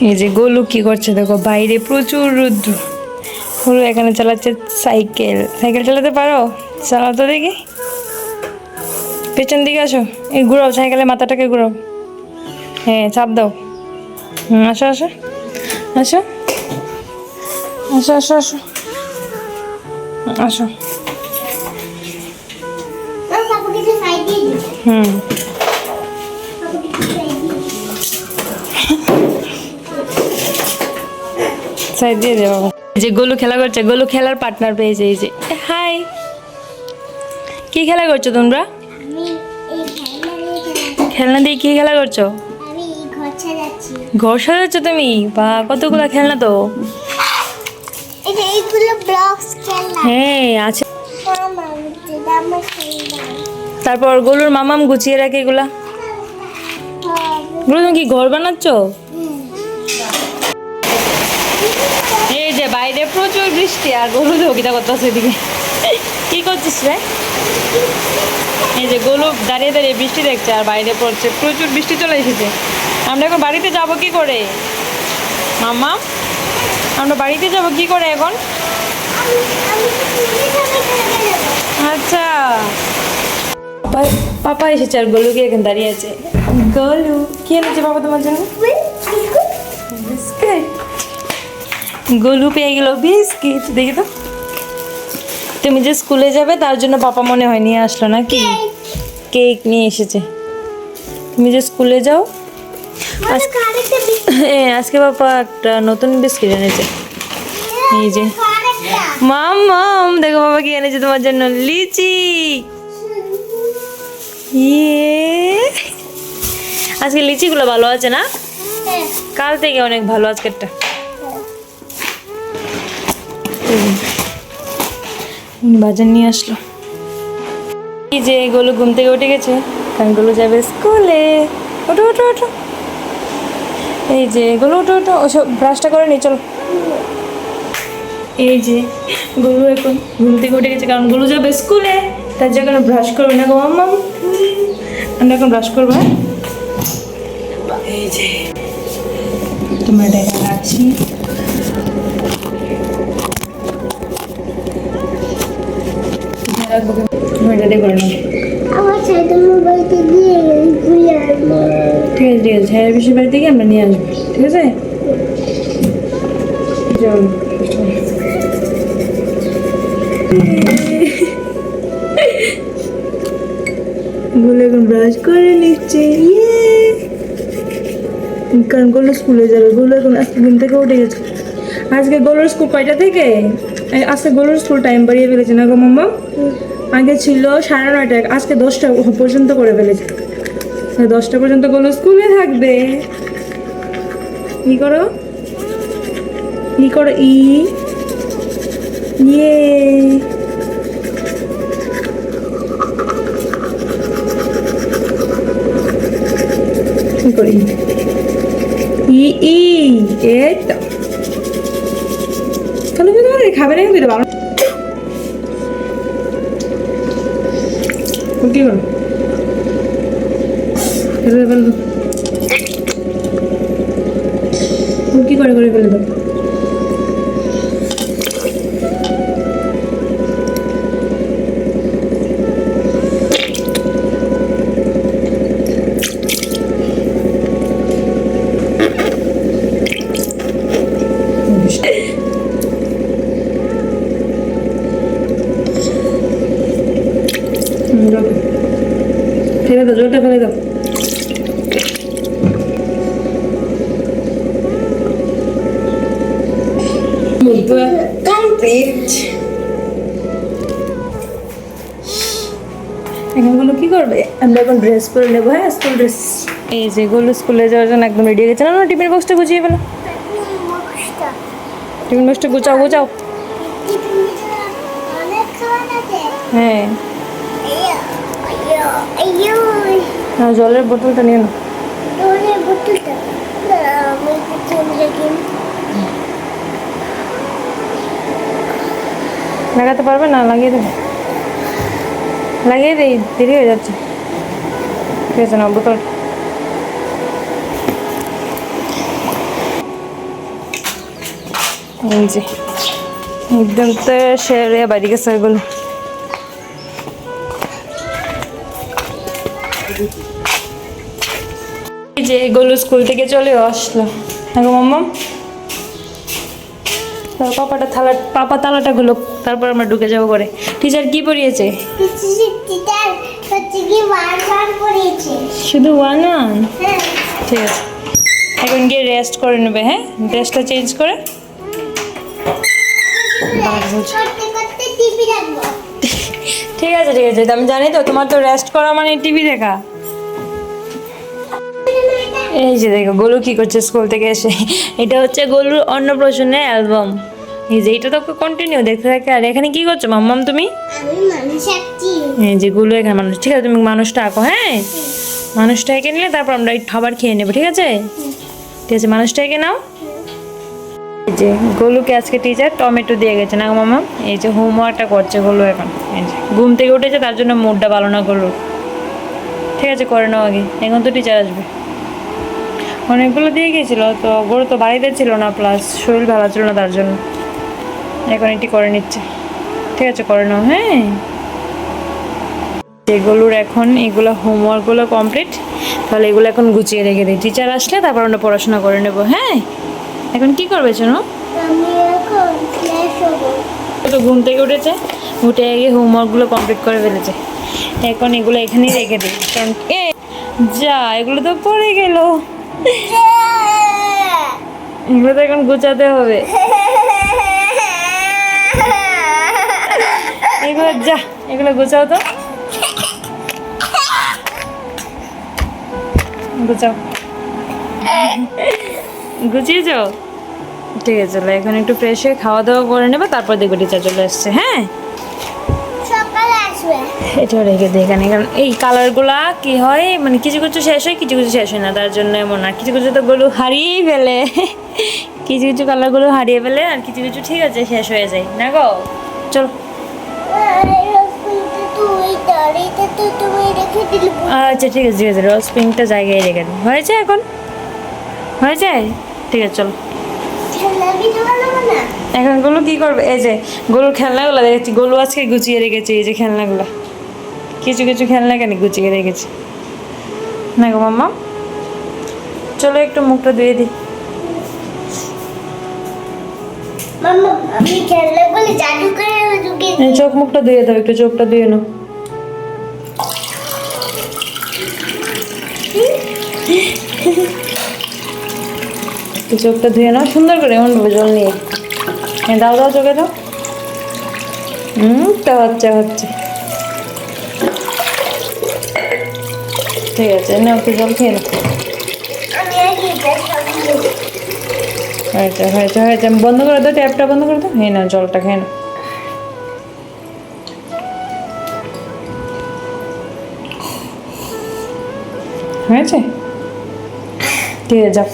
এই যে গোলু কি করছে দেখো, বাইরে প্রচুর রৌদ্র। গোলু এখানে চালাচ্ছে সাইকেল। সাইকেল চালাতে পারো? চালাও তো দেখি। পেছন দিকে আসো, এই ঘুরাও সাইকেলের মাথাটাকে ঘুরাও। হ্যাঁ, চাপ দাও। আসো আসো আসো আসো আসো আসো আসো। হুম, সাইড দিয়ে দে বাবা। যে গোলু খেলা করছে, গোলু খেলার পার্টনার পেয়েছে। এই যে হাই, কি খেলা করছো তোমরা? খেলনা দিয়ে কি খেলা করছো? ঘর সাজাচ্ছ তুমি? বা কতগুলো খেলনা তো। হ্যাঁ আছে। তারপর গোলুর মামাম গুছিয়ে রাখে এগুলা। গোলু তুমি কি ঘর বানাচ্ছ? এই যে বাইরে প্রচুর বৃষ্টি আর গোলু ঝগিতা করতেছে এদিকে। কি করছিস রে? এই যে গোলু দাঁড়িয়ে দাঁড়িয়ে বৃষ্টি দেখছে আর বাইরে পড়ছে, প্রচুর বৃষ্টি চলে এসেছে। আমরা এখন বাড়িতে যাব কি করে মাম্মা? আমরা বাড়িতে যাব কি করে এখন? আচ্ছা, পাপা এসেছে আর গোলুকে এখানে দাঁড়িয়ে আছে। গোলু কি এনেছে বাবা তোমার জন্য? বিস্কিট। গোলু পেয়ে গেল বিস্কিট। দেখি তো, তুমি যে স্কুলে যাবে তার জন্য পাপা মনে হয় নিয়ে আসলো নাকি? কেক নিয়ে এসেছে। তুমি যে স্কুলে যাও, হ্যাঁ আজকে পাপা একটা নতুন বিস্কিট এনেছে। এই যে মাম মাম, দেখো বাবা কি এনেছে তোমার জন্য, লিচি। ইয়ে, আজকে লিচিগুলো ভালো আছে না? কাল থেকে অনেক ভালো আজকেরটা। বাজার নিয়ে আসলো। এই যে গোলু ঘুম থেকে উঠে গেছে, কারণ গোলু যাবে স্কুলে। ওঠো ওঠো ওঠো। এই যে গোলু ওঠো ওঠো, ওসব ব্রাশটা করে নি চলো। এই যে গোলু এখন ঘুম থেকে উঠে গেছে, কারণ গোলু যাবে স্কুলে, তার জন্য ব্রাশ করবে না গো মাম্মা। আমরা এখন ব্রাশ করবো। এই যে তোমার দেখা রাখছি। ঠিক আছে ঠিক আছে, ছায়ের পিসির বাড়ি থেকে আমরা নিয়ে আসবো, ঠিক আছে? চল গোলু এখন ব্রাশ করে নিচ্ছে। কারণ গোলু স্কুলে যাবে। গোলু এখন আজকে ঘুম থেকে উঠে গেছে। আজকে গোলুর স্কুল কয়টা থেকে? আজকে গোলুর স্কুল টাইম বাড়িয়ে ফেলেছে না গো মাম্মা? আগে ছিল 9:30, আজকে 10টা পর্যন্ত করে ফেলেছে। 10টা পর্যন্ত গোলু স্কুলে থাকবে। ই করো, ই করো, ইয়ে। কি করি? এই তো খাবে না কিন্তু ভালো। কি করো? কি করে করে ফেলে দাও। ফেলে দাও, জলটা ফেলে দাও। এখন গোলু কি করবে? আমরা এখন ড্রেস পরে নেবো। হ্যাঁ, স্কুল ড্রেস। এই যে গোলু স্কুলে যাওয়ার জন্য একদম রেডি হয়ে গেছে। না টিফিন বক্সটা গুছিয়ে ফেলো। টিফিন বক্সটা গুছাও গুছাও। হ্যাঁ, জলের বোতলটা নিয়ে নাও। লাগাতে পারবে না? লাগিয়ে দেবে, লাগিয়ে দেই, দেরি হয়ে যাচ্ছে। ঠিক আছে না বোতল। এই যে একদম তো সেরে বাড়ি গেছে এগুলো। এই যে এগুলো স্কুল থেকে চলে আসলো। হ্যাঁ গো মাম্মা, পাপা তালাটা গুলো, তারপর আমরা ঢুকে যাবো করে। টিচার কি পড়িয়েছে? শুধু ওয়ান ওয়ান? ঠিক আছে, এখন গিয়ে রেস্ট করে নেবে। হ্যাঁ, ড্রেসটা চেঞ্জ করে। ঠিক আছে ঠিক আছে, আমি জানি তো তোমার তো রেস্ট করা মানে টিভি দেখা। এই যে দেখো গোলু কি করছে স্কুল থেকে এসে। এটা হচ্ছে গোলুর অন্নপ্রাশনের অ্যালবাম। এই যে এটা তো কন্টিনিউ দেখতে থাকে। আর এখানে কি করছো মাম্মাম তুমি? এই যে গোলু এখানে মানুষ। ঠিক আছে, তুমি মানুষটা আঁকো। হ্যাঁ, মানুষটা এঁকে নিলে তারপর আমরা খাবার খেয়ে নেবো। ঠিক আছে ঠিক আছে, মানুষটা এঁকে নাও। এই যে গোলুকে আজকে টিচার টমেটো দিয়ে গেছে না মামা। এই যে হোমওয়ার্কটা করছে গোলু এখন। এই যে ঘুম থেকে উঠেছে, তার জন্য মুডটা ভালো না গোলুর। ঠিক আছে, করে নাও আগে, এখন তো টিচার আসবে। অনেকগুলো দিয়ে গিয়েছিল তো, গোলু তো বাড়িতে ছিল না, প্লাস শরীর ভালো ছিল না, তার জন্য এখন এটি করে নিচ্ছে। ঠিক আছে, করে নাও। হ্যাঁ, এগুলোর এখন এগুলো হোমওয়ার্কগুলো কমপ্লিট, তাহলে এগুলো এখন গুছিয়ে রেখে দিই। টিচার আসলে তারপর আমরা পড়াশোনা করে নেব। হ্যাঁ, এখন কি করবে শোনো? তো ঘুম থেকে উঠেছে, উঠে গিয়ে হোমওয়ার্কগুলো কমপ্লিট করে ফেলেছে। এখন এগুলো এখানেই রেখে দিই, কারণ যা এগুলো তো পড়ে গেল, এগুলো তো এখন গুছাতে হবে। এগুলো যা, এগুলো গুছাও তো, গুছাও। গুছিয়েছ? ঠিক আছে, চলো এখন একটু ফ্রেশ হয়ে খাওয়া দাওয়া করে নেবে, তারপর দেখবে টিচার চলে আসছে। হ্যাঁ, এটাও রেখে দিই এখানে, কারণ এই কালারগুলা কি হয় মানে কিছু কিছু শেষ হয়, কিছু কিছু শেষ হয় না, তার জন্য এমন। আর কিছু কিছু তো গুলো হারিয়েই ফেলে, কিছু কিছু কালারগুলো হারিয়ে ফেলে, আর কিছু কিছু ঠিক আছে শেষ হয়ে যায় না গো। চলো, আচ্ছা ঠিক আছে ঠিক আছে, রস পিঙ্কটা জায়গায় রেখে দিই। হয়েছে এখন, হয়ে যায়। ঠিক আছে চলো, এখন গোলু কি করবে? এই যে গোলুর খেলনাগুলো দেখেছি, গোলু আজকে গুছিয়ে রেখেছে। এই যে খেলনাগুলো, কিছু কিছু খেলনা কেন গুছিয়ে রেখেছি না গো মাম্মা। চলো একটু মুখটা ধুয়ে দিই। চোখ মুখটা ধুয়ে দাও, একটু চোখটা ধুয়ে নাও। চোখটা ধুয়ে নাও সুন্দর করে, এমন ভাবে জল নিয়ে। হ্যাঁ দাও দাও, চোখে দাও। তো হচ্ছে হচ্ছে, ঠিক আছে না, একটু জল খেয়ে নাও। হয়েছে হয়েছে হয়েছে, বন্ধ করে দাও, ট্যাপটা বন্ধ করে দাও। হ্যাঁ না, জলটা খেয়ে নাও। হয়েছে, ঠিক আছে যাও।